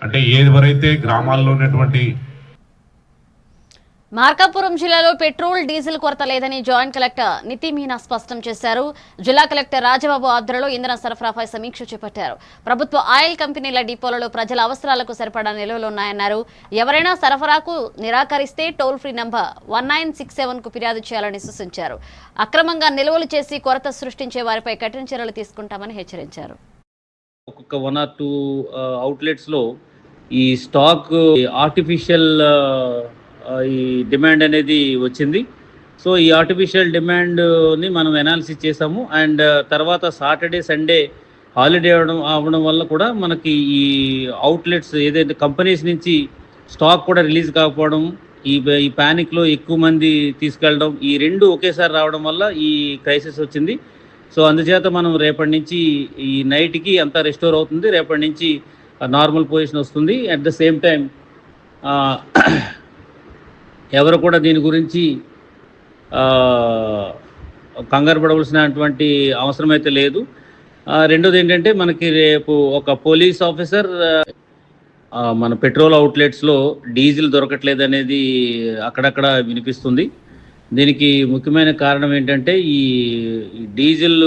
అంటే ఏవరైతే గ్రామాల్లో ఉన్నటువంటి మార్కాపురం జిల్లాలో పెట్రోల్ డీజిల్ కొరత లేదని జాయింట్ కలెక్టర్ నితి మీనా స్పష్టం చేశారు. జిల్లా కలెక్టర్ రాజబాబు ఆధ్వర్యంలో ఇంధన సరఫరాపై సమీక్ష చేపట్టారు. ప్రభుత్వ ఆయిల్ కంపెనీల డిపోలలో ప్రజల అవసరాలకు సరిపడా నిల్వలు ఉన్నాయన్నారు. ఎవరైనా సరఫరాకు నిరాకరిస్తే టోల్ ఫ్రీ నంబర్ 1967 కు ఫిర్యాదు చేయాలని సూచించారు. అక్రమంగా నిల్వలు చేసి కొరత సృష్టించే వారిపై కఠిన చర్యలు తీసుకుంటామని హెచ్చరించారు. ఒక్కొక్క 1 or 2 అవుట్లెట్స్ లో ఈ స్టాక్ ఆర్టిఫిషియల్ ఈ డిమాండ్ అనేది వచ్చింది. సో ఈ ఆర్టిఫిషియల్ డిమాండ్ని మనం అనాలిసిస్ చేసాము. అండ్ తర్వాత సాటర్డే సండే హాలిడే అవడం వల్ల కూడా మనకి ఈ అవుట్లెట్స్ ఏదైతే కంపెనీస్ నుంచి స్టాక్ కూడా రిలీజ్ కాకపోవడం, ఈ ప్యానిక్లో ఎక్కువ మంది తీసుకెళ్ళడం, ఈ రెండు ఒకేసారి రావడం వల్ల ఈ క్రైసిస్ వచ్చింది. సో అందుచేత మనం రేపటి నుంచి ఈ నైట్కి అంతా రెస్టోర్ అవుతుంది. రేపటి నుంచి నార్మల్ పొజిషన్ వస్తుంది. అట్ ద సేమ్ టైం ఎవరు కూడా దీని గురించి కంగారు పడవలసినటువంటి అవసరం అయితే లేదు. రెండోది ఏంటంటే మనకి రేపు ఒక పోలీస్ ఆఫీసర్ మన పెట్రోల్ అవుట్లెట్స్లో డీజిల్ దొరకట్లేదు అనేది అక్కడక్కడ వినిపిస్తుంది. దీనికి ముఖ్యమైన కారణం ఏంటంటే ఈ డీజిల్